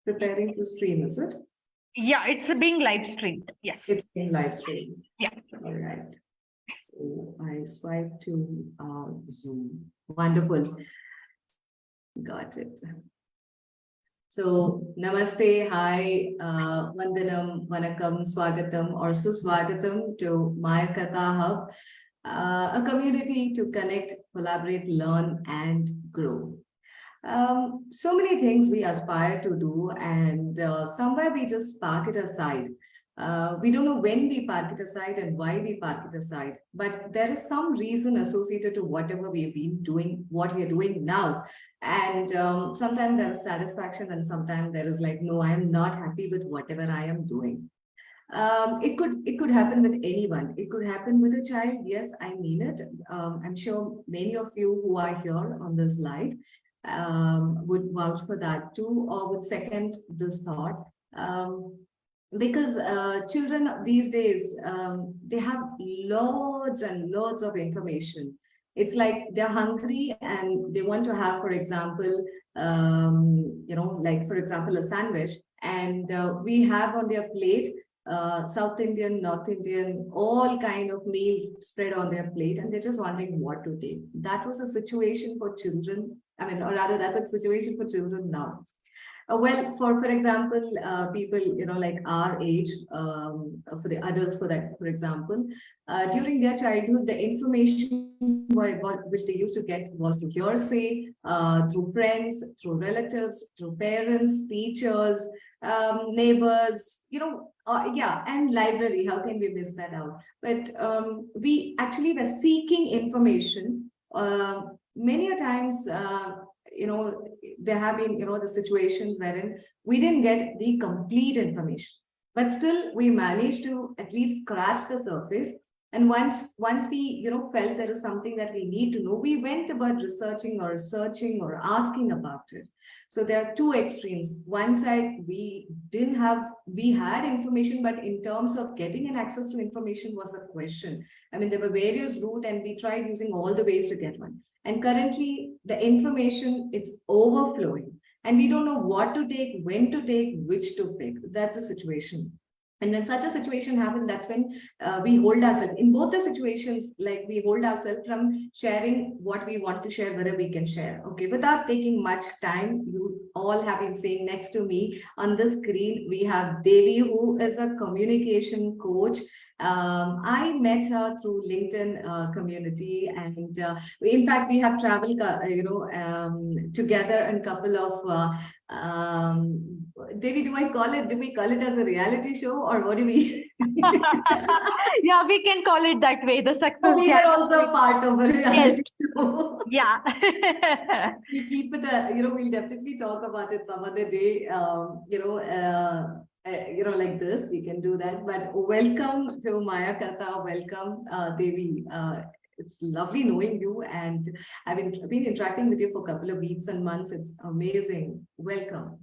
preparing to stream, is it? Yeah, it's being live streamed. Yes. It's being live streamed. Yeah. All right. So I swipe to Zoom. Wonderful. Got it. So, namaste, hi, vandanam, vanakkam, swagatam, or suswagatam to Mayaakatha Hub, a community to connect, collaborate, learn, and grow. So many things we aspire to do, and somewhere we just park it aside. We don't know when we park it aside and why we park it aside, but there is some reason associated to whatever we've been doing, what we are doing now. And sometimes there is satisfaction, and sometimes there is like, no, I'm not happy with whatever I am doing. It could happen with anyone. It could happen with a child. Yes, I mean it. I'm sure many of you who are here on this live would vouch for that too, or would second this thought. Because children these days, they have loads and loads of information. It's like they're hungry and they want to have, for example, like for example, a sandwich, and we have on their plate South Indian, North Indian, all kind of meals spread on their plate, and they're just wondering what to take. That was a situation for children. I mean, or rather, that's a situation for children now. Well, for example, people like our age, for the adults, for example, during their childhood, the information which they used to get was through hearsay, through friends, through relatives, through parents, teachers, neighbors, and library. How can we miss that out? But we actually were seeking information. Many a times, there have been, the situations wherein we didn't get the complete information, but still we managed to at least scratch the surface. And once we, felt there is something that we need to know, we went about researching or searching or asking about it. So there are two extremes. One side, we had information, but in terms of getting an access to information was a question. I mean, there were various routes and we tried using all the ways to get one. And currently, the information, it's overflowing. And we don't know what to take, when to take, which to pick. That's the situation. And when such a situation happens, that's when we hold ourselves. In both the situations, like we hold ourselves from sharing what we want to share, whether we can share. Okay, without taking much time, you all have been saying next to me on the screen, we have Devi, who is a communication coach. I met her through LinkedIn community, and in fact, we have traveled, together in a couple of. Devi, do we call it as a reality show, or what do we? Yeah, we can call it that way. The success. We are also part of a reality show. Yeah. We keep it. We'll definitely talk about it some other day. Like this, we can do that. But welcome to Mayaakatha. Welcome, Devi. It's lovely knowing you, and I've been interacting with you for a couple of weeks and months. It's amazing. Welcome.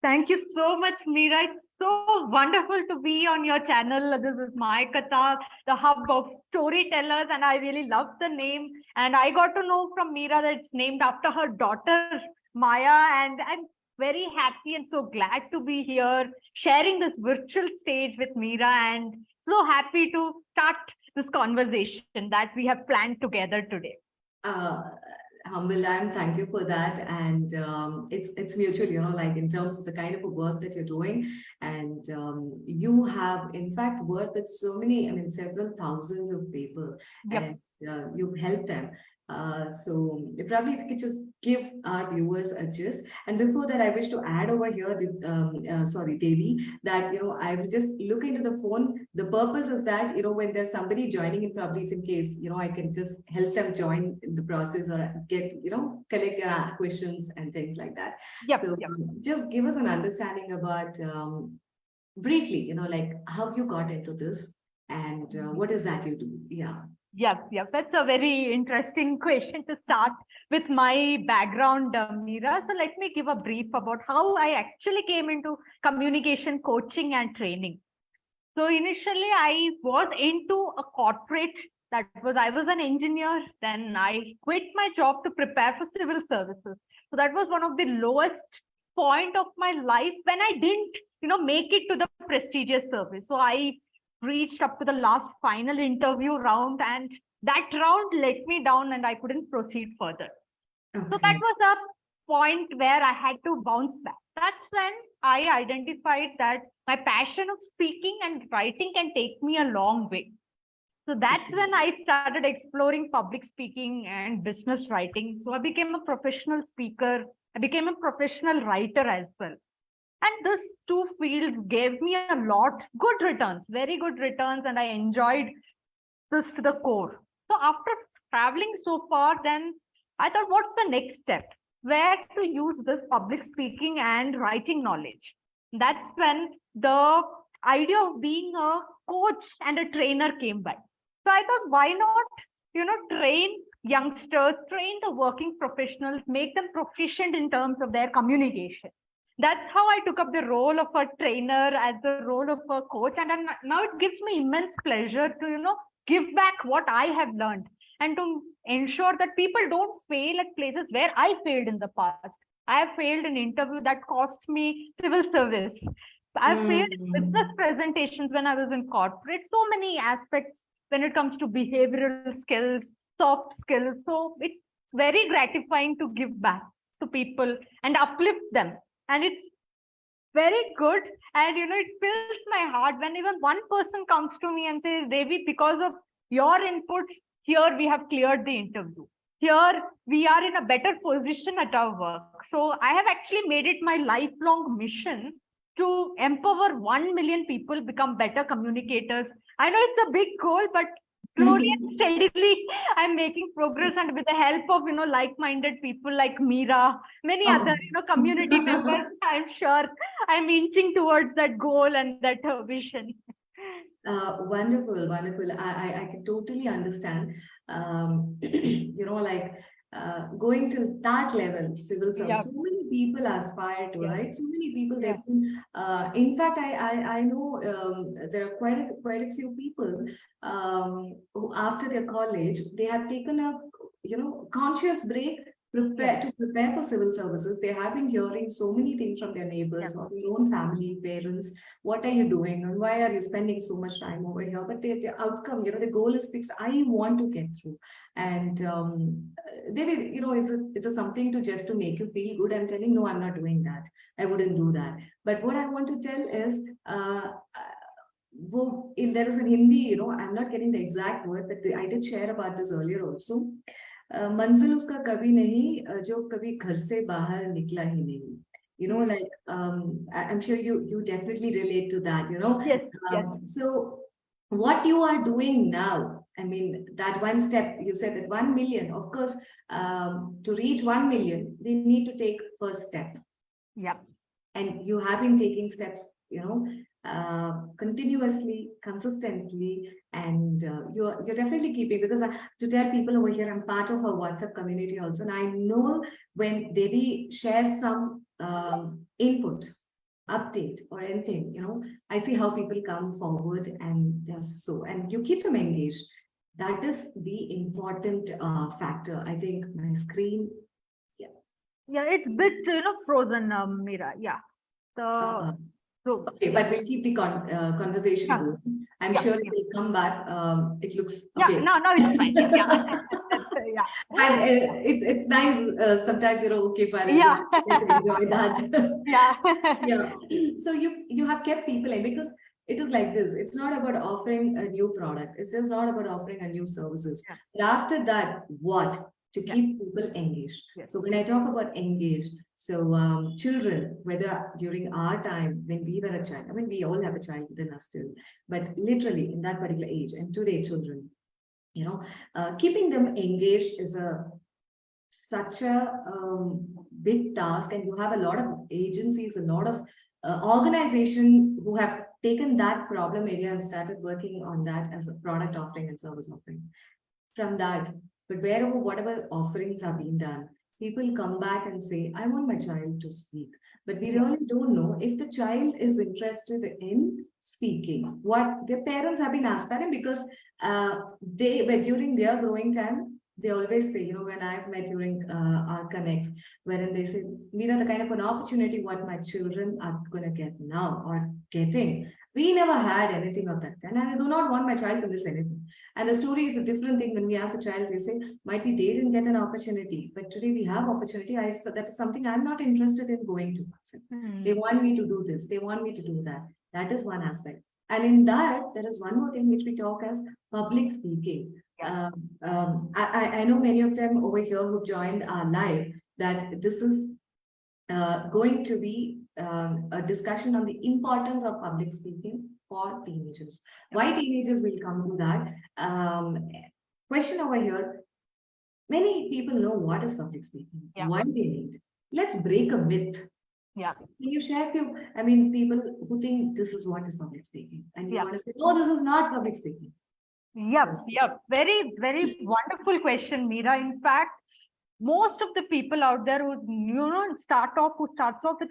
Thank you so much, Meera. It's so wonderful to be on your channel. This is Mayaakatha, the hub of storytellers, and I really love the name. And I got to know from Meera that it's named after her daughter, Maya, and I'm very happy and so glad to be here sharing this virtual stage with Meera, and so happy to start this conversation that we have planned together today. Humble, thank you for that. And it's mutual, like in terms of the kind of work that you're doing. And you have, in fact, worked with so many, several thousands of people. Yep. And you've helped them. So probably if you could just give our viewers a gist. And before that, I wish to add over here, Devi, that, I will just look into the phone. The purpose is that, when there's somebody joining in, probably if in case, I can just help them join in the process or get, collect their questions and things like that. Yep, so yep. Just give us an understanding about, briefly, like how you got into this and what is that you do? Yeah. Yep. That's a very interesting question to start with my background, Meera. So let me give a brief about how I actually came into communication coaching and training. So initially, I was into a corporate. I was an engineer. Then I quit my job to prepare for civil services. So that was one of the lowest point of my life when I didn't, make it to the prestigious service. So I reached up to the last final interview round, and that round let me down and I couldn't proceed further. So that Okay. was a point where I had to bounce back. That's when I identified that my passion of speaking and writing can take me a long way. So that's when I started exploring public speaking and business writing. So I became a professional speaker. I became a professional writer as well. And these two fields gave me a lot good returns, very good returns, and I enjoyed this to the core. So after traveling so far, then I thought, what's the next step? Where to use this public speaking and writing knowledge? That's when the idea of being a coach and a trainer came by. So I thought, why not, train youngsters, train the working professionals, make them proficient in terms of their communication. That's how I took up the role of a trainer as the role of a coach. And then now it gives me immense pleasure to, give back what I have learned and to ensure that people don't fail at places where I failed in the past. I have failed an interview that cost me civil service. I've failed business presentations when I was in corporate. So many aspects when it comes to behavioral skills, soft skills. So it's very gratifying to give back to people and uplift them. And it's very good. And it fills my heart when even one person comes to me and says, Devi, because of your inputs, here we have cleared the interview. Here we are in a better position at our work. So I have actually made it my lifelong mission to empower 1 million people become better communicators. I know it's a big goal, but slowly and steadily I'm making progress, and with the help of like-minded people like Meera, many other community members, I'm sure I'm inching towards that goal and that vision. Wonderful, wonderful. I can totally understand. Like going to that level, civil Yeah, service. So many people aspire to, yeah, right? So many people. yeah, In fact, I know there are quite a few people who after their college they have taken a conscious break. yeah, To prepare for civil services. They have been hearing so many things from their yeah, neighbors or their own family, parents. What are you doing and why are you spending so much time over here? But the outcome, the goal is fixed. I want to get through. And they will, it's a something to just to make you feel good. I'm telling, no, I'm not doing that. I wouldn't do that. But what I want to tell is, there is in Hindi, I'm not getting the exact word, but I did share about this earlier also. मंजिल उसका कभी नहीं जो कभी घर से बाहर निकला ही नहीं. Like I'm sure you definitely relate to that. yes, yes, So what you are doing now, I mean, that one step you said that 1 million, of course, to reach 1 million, we need to take first step. yeah, And you have been taking steps, continuously, consistently, and you're definitely keeping, because to tell people over here, I'm part of a WhatsApp community also, and I know when Devi shares some input, update, or anything, I see how people come forward and and you keep them engaged. That is the important factor. I think my screen, yeah. yeah. It's bit frozen, Meera. Yeah. Uh, So Okay, but we'll keep the conversation yeah, going. I'm yeah, sure it yeah. will come back. It looks Yeah, okay. no, it's fine. Yeah, yeah, And it's nice sometimes, okay, fine, yeah, let's enjoy that. yeah, Yeah. So you have kept people in, because it is like this. It's not about offering a new product. It's just not about offering a new services. yeah, But after that, what? To yeah, keep people engaged. yes, So when I talk about engaged, so children, whether during our time when we were a child, I mean, we all have a child within us still, but literally in that particular age, and today children, keeping them engaged is such a big task, and you have a lot of agencies, a lot of organization who have taken that problem area and started working on that as a product offering and service offering. From that, but wherever whatever offerings are being done, people come back and say, I want my child to speak. But we yeah, really don't know if the child is interested in speaking. What their parents have been aspiring, because they were during their growing time, they always say, when I've met during our connects, wherein they say, Meera, the kind of an opportunity what my children are going to get now or getting, we never had anything of that kind. And I do not want my child to miss anything. And the story is a different thing when we ask the child, they say, might be they didn't get an opportunity, but today we have opportunity. So that is something I'm not interested in going to. They want me to do this. They want me to do that. That is one aspect. And in that, there is one more thing which we talk as public speaking. Yeah. I know many of them over here who joined our live that this is going to be a discussion on the importance of public speaking for teenagers. Why teenagers will come to that. Question over here. Many people know what is public speaking, why they need. Let's break a myth. Yeah. Can you share people who think this is what is public speaking, and you want to say, no, this is not public speaking. Yep. Very, very wonderful question, Meera. In fact, most of the people out there who starts off with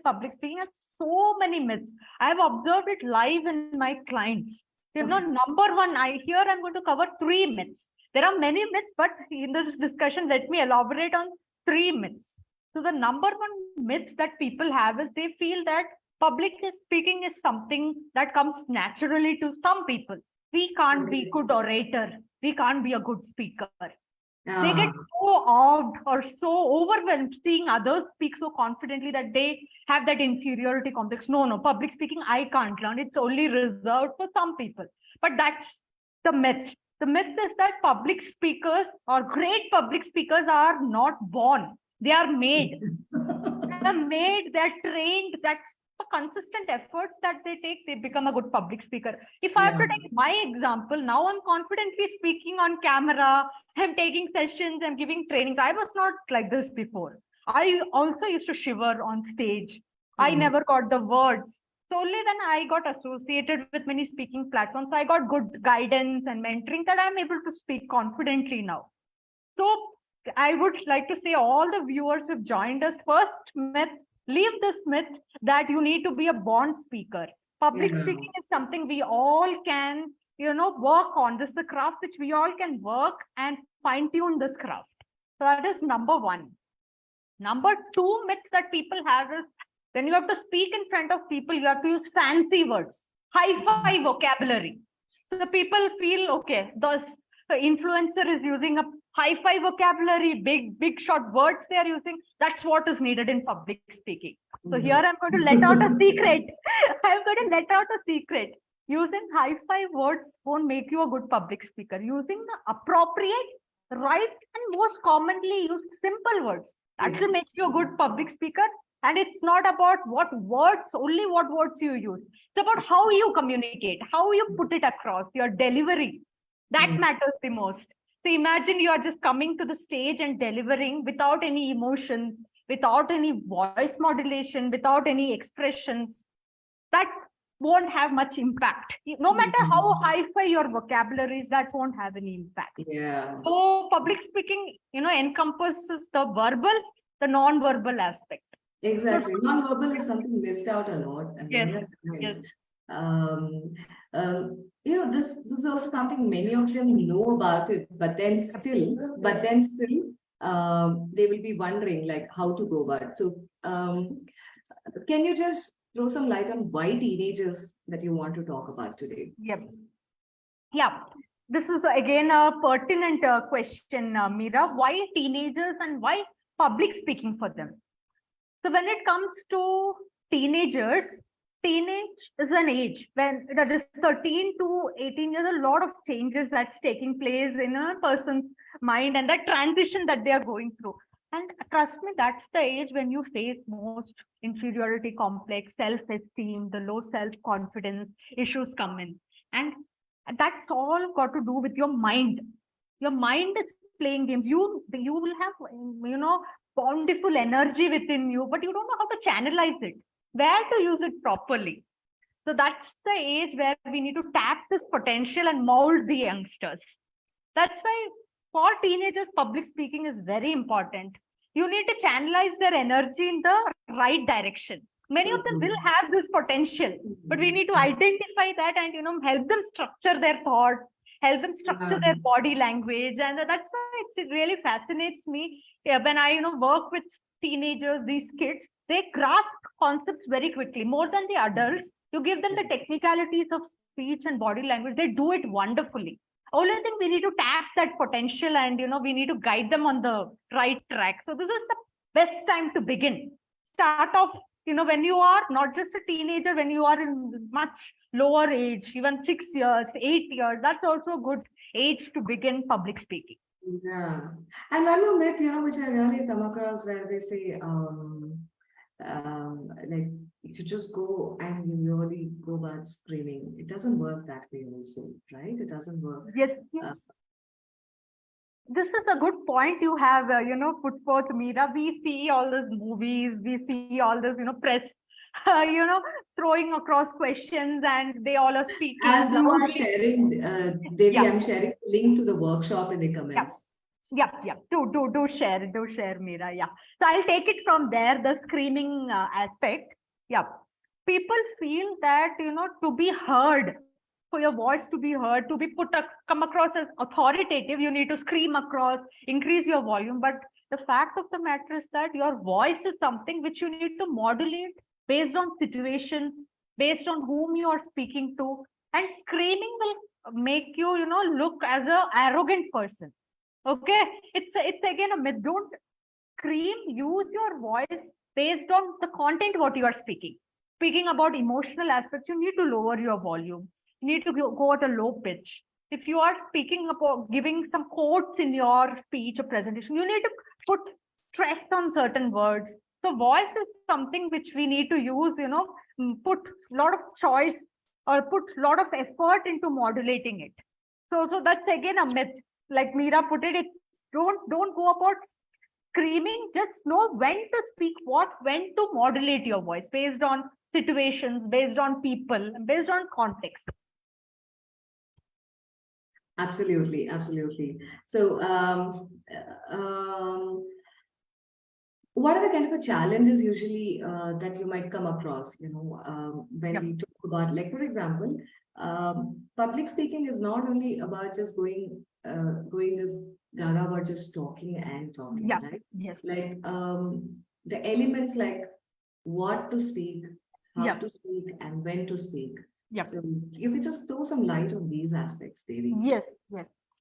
public speaking have so many myths. I've observed it live in my clients. Number one, I'm going to cover 3 myths. There are many myths, but in this discussion, let me elaborate on 3 myths. So the number one myth that people have is they feel that public speaking is something that comes naturally to some people. We can't be good orator. We can't be a good speaker. They get so awed or so overwhelmed seeing others speak so confidently that they have that inferiority complex. No, public speaking, I can't learn. It's only reserved for some people. But that's the myth. The myth is that public speakers or great public speakers are not born. They are made. They're trained. That's the consistent efforts that they take. They become a good public speaker. If I have to take my example, now I'm confidently speaking on camera. I'm taking sessions. I'm giving trainings. I was not like this before. I also used to shiver on stage. I never got the words. So only when I got associated with many speaking platforms, I got good guidance and mentoring that I'm able to speak confidently now. So I would like to say all the viewers who've joined us, first myth, leave this myth that you need to be a born speaker. Public speaking is something we all can, work on. This is a craft which we all can work and fine tune this craft. So that is number one. Number 2 myth that people have is when you have to speak in front of people, you have to use fancy words, hi-fi vocabulary. So the people feel, okay, the influencer is using a hi-fi vocabulary, big short words they are using. That's what is needed in public speaking. So here I'm going to let out a secret. Using hi-fi words won't make you a good public speaker. Using the appropriate, right, and most commonly used simple words, that will make you a good public speaker. And it's not about only what words you use. It's about how you communicate, how you put it across, your delivery. That matters the most. So imagine you are just coming to the stage and delivering without any emotion, without any voice modulation, without any expressions. That won't have much impact. No matter how hi-fi your vocabulary is, that won't have any impact. So public speaking, encompasses the verbal, the non-verbal aspect. Exactly. Non-verbal is something missed out a lot. Yes. This is also something many of them know about it, but then still, they will be wondering like how to go about it. So, can you just throw some light on why teenagers that you want to talk about today? This is again a pertinent question, Meera. Why teenagers and why public speaking for them? So when it comes to teenagers, teenage is an age when that is 13 to 18 years, a lot of changes that's taking place in a person's mind and that transition that they are going through. And trust me, that's the age when you face most inferiority complex, self-esteem, the low self-confidence issues come in. And that's all got to do with your mind. Your mind is playing games. You will have, bountiful energy within you, but you don't know how to channelize it, where to use it properly. So that's the age where we need to tap this potential and mold the youngsters. That's why for teenagers, public speaking is very important. You need to channelize their energy in the right direction. Many of them will have this potential, but we need to identify that and help them structure their thought, help them structure their body language. And that's why it really fascinates me. When I, work with teenagers, these kids, they grasp concepts very quickly, more than the adults. You give them the technicalities of speech and body language, they do it wonderfully. Only thing, we need to tap that potential, and we need to guide them on the right track. So this is the best time to begin. Start off, when you are not just a teenager, when you are in much lower age, even 6 years, 8 years, that's also a good age to begin public speaking. Yeah. And one more myth, which I really come across, where they say, like, you just go and you really go about screaming. It doesn't work that way also, right? It doesn't work. Yes, yes. This is a good point you have, put forth, Meera. We see all these movies, we see all this, press, throwing across questions, and they all are speaking. As you are loudly. sharing, Devi, I'm sharing the link to the workshop in the comments. Yep. Do share, Meera. Yeah. So I'll take it from there, the screaming aspect. Yeah. People feel that, to be heard, for your voice to be heard, to be come across as authoritative, you need to scream across, increase your volume. But the fact of the matter is that your voice is something which you need to modulate based on situations, based on whom you are speaking to. And screaming will make you, look as an arrogant person. Okay, it's again a myth. Don't scream. Use your voice based on the content what you are speaking. Speaking about emotional aspects, you need to lower your volume. You need to go at a low pitch. If you are speaking about giving some quotes in your speech or presentation, you need to put stress on certain words. So voice is something which we need to use, put a lot of choice or put a lot of effort into modulating it. So that's again a myth. Like Meera put it, it's don't go about screaming. Just know when to speak what, when to modulate your voice based on situations, based on people, based on context. Absolutely. So, what are the kind of challenges usually that you might come across? When we talk about, like, for example, public speaking is not only about just going just gaga, but just talking, right? Yes. Like the elements like what to speak, how to speak, and when to speak. So you can just throw some light on these aspects, Devi. Yes.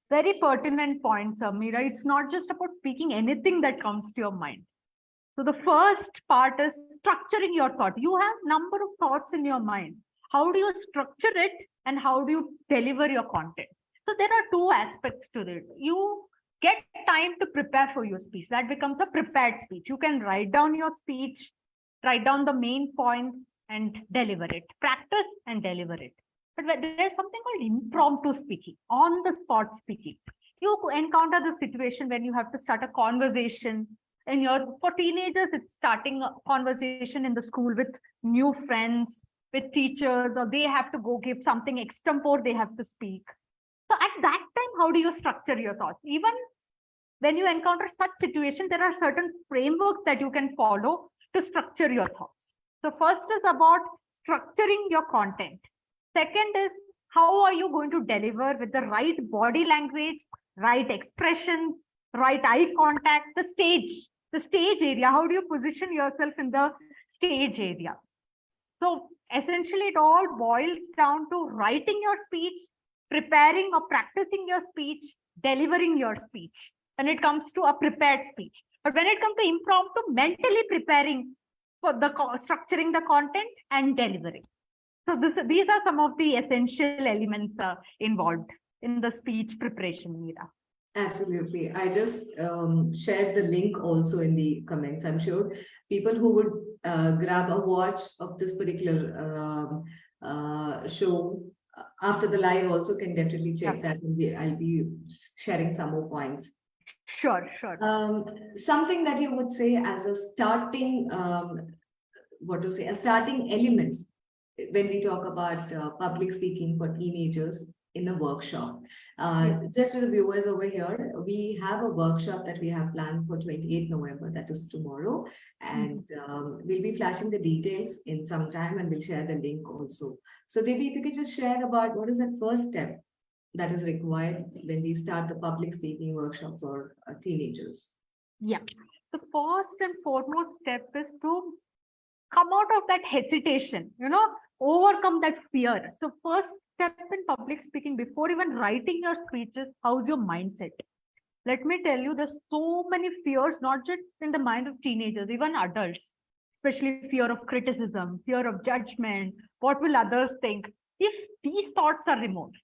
Very pertinent points, Meera. It's not just about speaking anything that comes to your mind. So the first part is structuring your thought. You have number of thoughts in your mind. How do you structure it, and how do you deliver your content? So there are two aspects to it. You get time to prepare for your speech. That becomes a prepared speech. You can write down your speech, write down the main points, and deliver it. Practice and deliver it. But there's something called impromptu speaking, on the spot speaking. You encounter the situation when you have to start a conversation. For teenagers, it's starting a conversation in the school with new friends, with teachers, or they have to go give something extempore they have to speak. So at that time, how do you structure your thoughts? Even when you encounter such situation, there are certain frameworks that you can follow to structure your thoughts. So first is about structuring your content. Second is how are you going to deliver with the right body language, right expressions, right eye contact, the stage area. How do you position yourself in the stage area? So essentially, it all boils down to writing your speech, preparing or practicing your speech, delivering your speech. When it comes to a prepared speech. But when it comes to impromptu, mentally preparing for the structuring the content and delivering. So these are some of the essential elements involved in the speech preparation, Meera. Absolutely. I just shared the link also in the comments. I'm sure people who would grab a watch of this particular show after the live also can definitely check that. And I'll be sharing some more points. Sure. Something that you would say as a starting, a starting element when we talk about public speaking for teenagers in a workshop. Just to the viewers over here, we have a workshop that we have planned for 28th November, that is tomorrow. And we'll be flashing the details in some time, and we'll share the link also. So Devi, if you could just share about what is that first step that is required when we start the public speaking workshop for teenagers? Yeah. The first and foremost step is to come out of that hesitation, overcome that fear. So first step in public speaking, before even writing your speeches, how's your mindset? Let me tell you, there's so many fears, not just in the mind of teenagers, even adults, especially fear of criticism, fear of judgment, what will others think? If these thoughts are removed,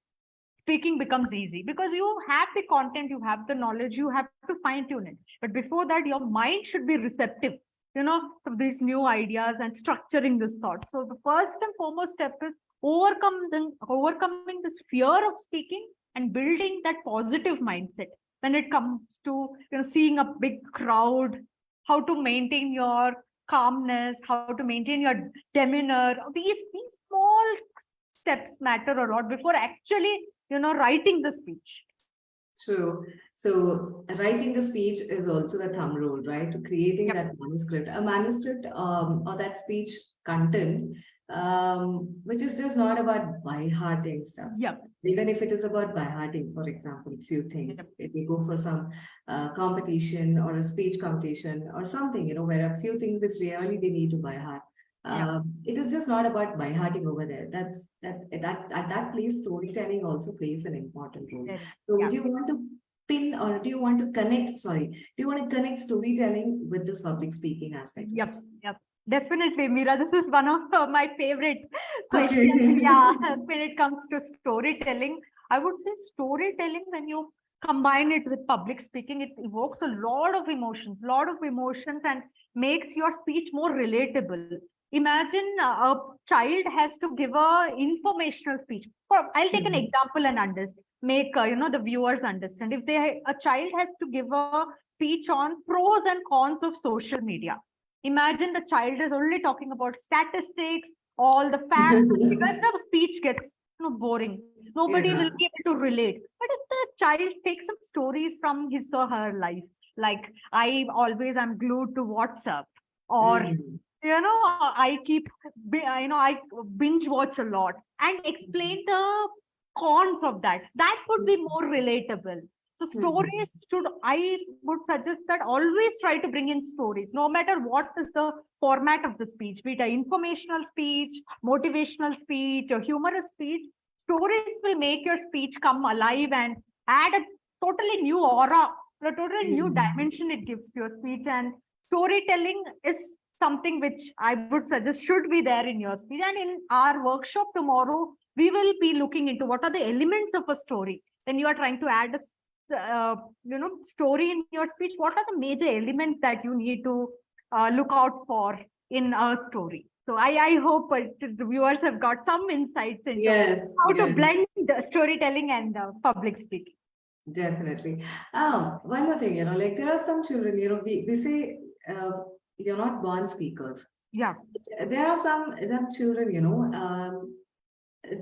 speaking becomes easy because you have the content, you have the knowledge, you have to fine tune it. But before that, your mind should be receptive, to these new ideas and structuring this thought. So the first and foremost step is overcoming this fear of speaking and building that positive mindset when it comes to seeing a big crowd, how to maintain your calmness, how to maintain your demeanor. These small steps matter a lot before actually writing the speech. True. So writing the speech is also the thumb rule, right? To creating Yep. that manuscript, a manuscript or that speech content, which is just not about by-hearting stuff. Yep. Even if it is about by-hearting, for example, few things. Yep. If we go for some competition or a speech competition or something, where a few things which really they need to by-heart. Yeah. It is just not about by-hearting over there. That at that place, storytelling also plays an important role. So Yeah. do you want to pin or do you want to connect, do you want to connect storytelling with this public speaking aspect? Yep. Definitely, Meera. This is one of my favorite questions. Okay. Yeah, when it comes to storytelling, I would say storytelling, when you combine it with public speaking, it evokes a lot of emotions, and makes your speech more relatable. Imagine a child has to give a informational speech. I'll take an example and make the viewers understand. If a child has to give a speech on pros and cons of social media, imagine the child is only talking about statistics, all the facts, because the speech gets boring. Nobody will be able to relate. But if the child takes some stories from his or her life, like I always am glued to WhatsApp, or I binge watch a lot, and explain the cons of that. That would be more relatable. So stories I would suggest that always try to bring in stories, no matter what is the format of the speech, be it an informational speech, motivational speech, or humorous speech. Stories will make your speech come alive and add a totally new aura, a totally new dimension it gives to your speech. And storytelling is something which I would suggest should be there in your speech. And in our workshop tomorrow, we will be looking into what are the elements of a story. When you are trying to add a story in your speech, what are the major elements that you need to look out for in a story? So I hope the viewers have got some insights into how to blend the storytelling and public speaking. Definitely. One more thing, like there are some children, we say you're not born speakers. Yeah. There are some children,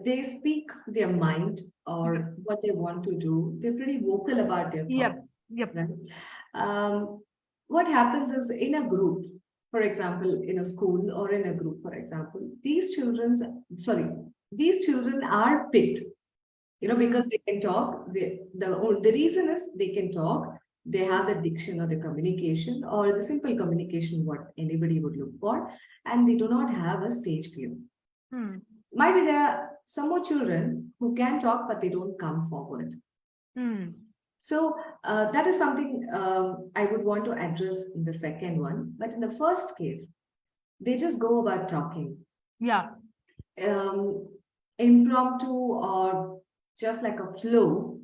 they speak their mind or what they want to do. They're pretty vocal about their thoughts. Yep. Right? What happens is in a group, for example, in a school or in a group, for example, these children are picked, because they can talk. The reason is they can talk. They have the diction or the communication or the simple communication, what anybody would look for, and they do not have a stage fear. Might be there are some more children who can talk, but they don't come forward. So that is something I would want to address in the second one. But in the first case, they just go about talking. Yeah. Impromptu or just like a flow.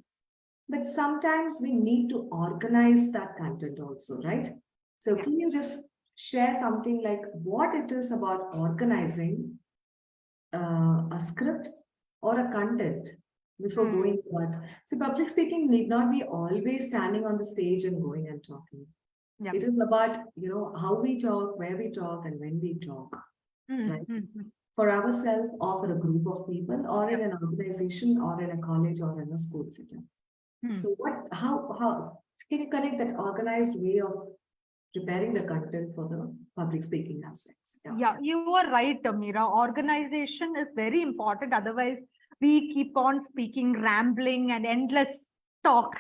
But sometimes we need to organize that content also, right? So can you just share something like what it is about organizing a script or a content before going to what? So public speaking need not be always standing on the stage and going and talking. Yep. It is about, how we talk, where we talk, and when we talk. Right? For ourselves or for a group of people or in an organization or in a college or in a school setting. So how can you connect that organized way of preparing the content for the public speaking aspects? Yeah, you are right, Meera. Organization is very important. Otherwise, we keep on speaking, rambling, and endless talk,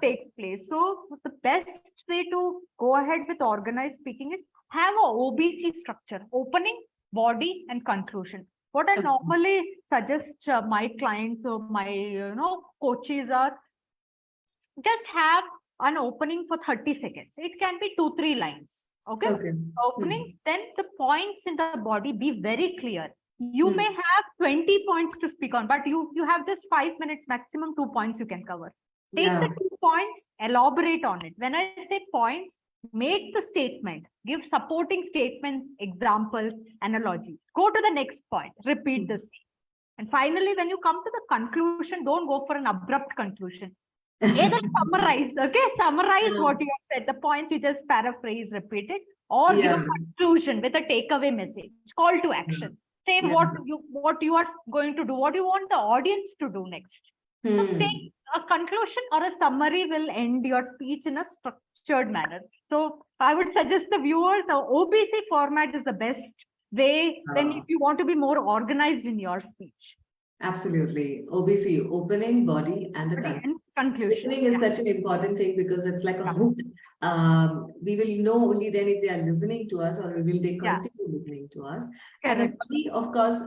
takes place. So the best way to go ahead with organized speaking is have a OBC structure: opening, body, and conclusion. What I Okay. normally suggest my clients or my coaches are, just have an opening for 30 seconds. It can be 2-3 lines. Okay. Okay. Opening, then the points in the body be very clear. You Hmm. may have 20 points to speak on, but you have just 5 minutes, maximum 2 points you can cover. Take Yeah. the 2 points, elaborate on it. When I say points, make the statement, give supporting statements, examples, analogies. Go to the next point, repeat the same. And finally, when you come to the conclusion, don't go for an abrupt conclusion. Either summarize, summarize Yeah. what you have said, the points you just paraphrase, repeat it, or give a Yeah. conclusion with a takeaway message, call to action. Say Yeah. what you are going to do, what you want the audience to do next. So take a conclusion or a summary will end your speech in a structured manner. So I would suggest the viewers, the OBC format is the best way when if you want to be more organized in your speech. Absolutely. OBC, opening, body, and the conclusion. Conclusion. Listening is such an important thing because it's like a Yeah. hook. We will know only then if they are listening to us or will they continue listening to us. And the Correct. body, of course,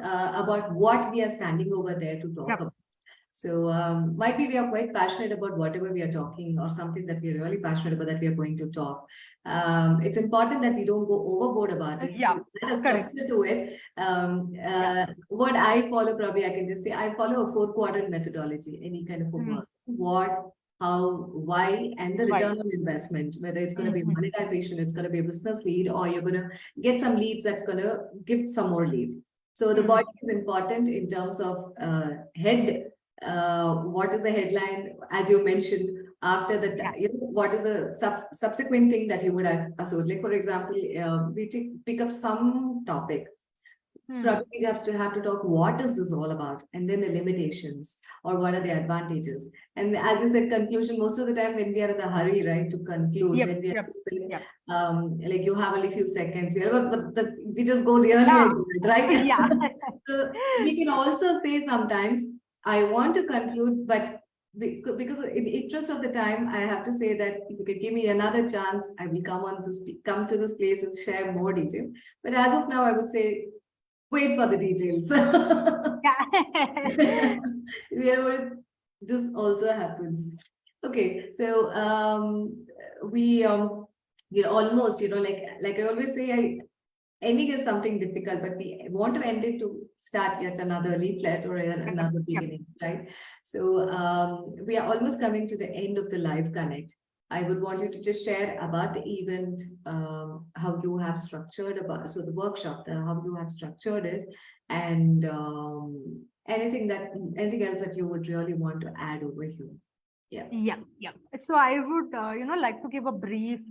about what we are standing over there to talk about. So might be we are quite passionate about whatever we are talking or something that we are really passionate about that we are going to talk. It's important that we don't go overboard about it. Yeah, Let us correct. structure to it. What I follow, probably I can just say, I follow a 4-quadrant methodology, any kind of a work. What, how, why, and the return on investment, whether it's going to be monetization, it's going to be a business lead, or you're going to get some leads that's going to give some more leads. So the body is important in terms of head. What is the headline, as you mentioned, after the, what is the subsequent thing that you would associate? Like, for example, we pick up some topic. Probably you have to talk what is this all about, and then the limitations or what are the advantages. And as you said, conclusion, most of the time when we are in a hurry, right, to conclude, when we are like you have only few seconds, but we just go really right. Yeah. So we can also say sometimes, I want to conclude, but because in the interest of the time, I have to say that if you could give me another chance, I will come to this place and share more detail. But as of now, I would say, wait for the details. This also happens. Okay, so we almost, like I always say, ending is something difficult, but we want to end it to start yet another leaflet or another beginning, right? So we are almost coming to the end of the live connect. I would want you to just share about the event, how you have structured the workshop, how you have structured it, and anything else that you would really want to add over here. Yeah. So I would, like to give a brief,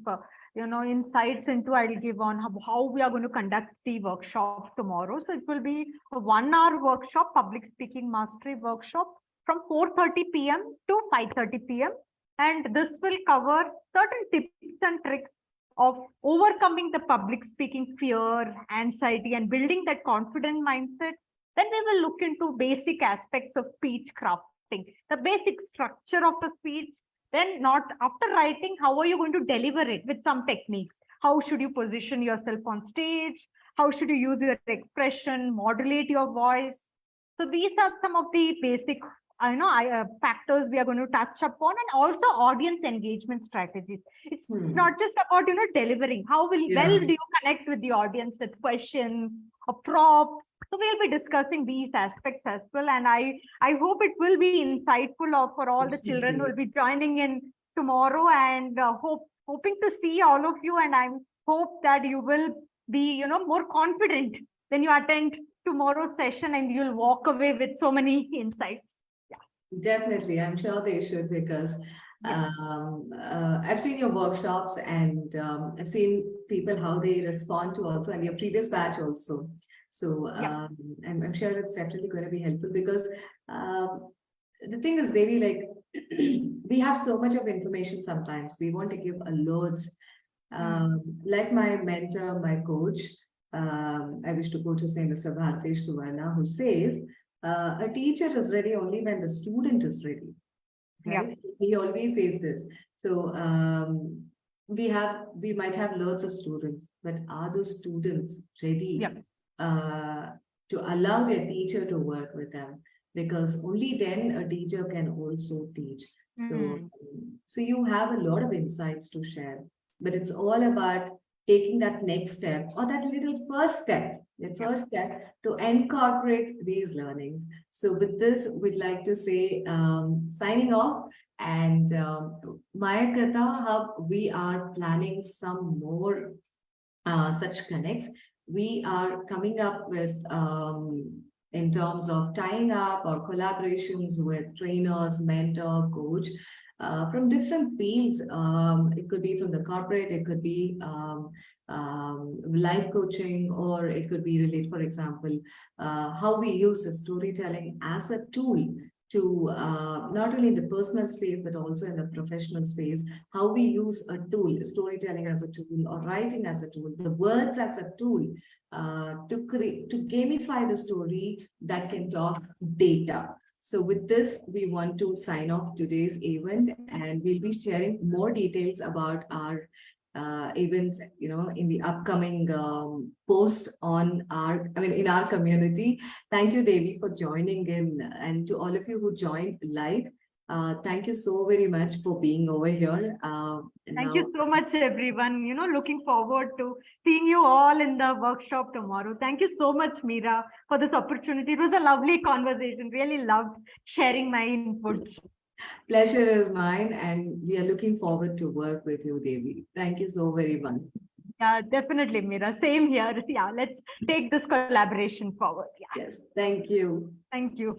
insights into I'll give on how we are going to conduct the workshop tomorrow. So it will be a 1-hour workshop, public speaking mastery workshop from 4:30 p.m. to 5:30 p.m. And this will cover certain tips and tricks of overcoming the public speaking fear, anxiety, and building that confident mindset. Then we will look into basic aspects of speech crafting, the basic structure of a speech. Then not after writing, how are you going to deliver it with some techniques? How should you position yourself on stage? How should you use your expression, modulate your voice? So these are some of the basic factors we are going to touch upon, and also audience engagement strategies. It's not just about delivering. How well do you connect with the audience with questions or props? So we'll be discussing these aspects as well, and I hope it will be insightful for all the children who will be joining in tomorrow, and hoping to see all of you. And I hope that you will be more confident when you attend tomorrow's session, and you'll walk away with so many insights. Definitely, I'm sure they should, because I've seen your workshops, and I've seen people how they respond to also, and your previous batch also. So I'm sure it's definitely going to be helpful, because the thing is, Devi, like we have so much of information sometimes. We want to give a load. Like my mentor, my coach, I wish to quote his name, Mr. Bhartesh Suvarna, who says, a teacher is ready only when the student is ready, right? He always says this. So we might have lots of students, but are those students ready uh, to allow their teacher to work with them? Because only then a teacher can also teach. So you have a lot of insights to share, but it's all about taking that next step or that little first step, the first step to incorporate these learnings. So with this, we'd like to say signing off. And Mayaakatha Hub, we are planning some more such connects. We are coming up with in terms of tying up or collaborations with trainers, mentor, coach from different fields. It could be from the corporate, it could be life coaching, or it could be related, for example, how we use the storytelling as a tool to not only in the personal space but also in the professional space, how we use a tool, storytelling as a tool or writing as a tool, the words as a tool to create, to gamify the story that can talk data. So with this, we want to sign off today's event, and we'll be sharing more details about our events, in the upcoming post on in our community. Thank you, Devi, for joining in, and to all of you who joined live. Thank you so very much for being over here. Thank you so much, everyone. Looking forward to seeing you all in the workshop tomorrow. Thank you so much, Meera, for this opportunity. It was a lovely conversation. Really loved sharing my inputs. Pleasure is mine, and we are looking forward to work with you, Devi. Thank you so very much. Yeah, definitely, Meera. Same here. Yeah, let's take this collaboration forward. Yeah. Yes, thank you. Thank you.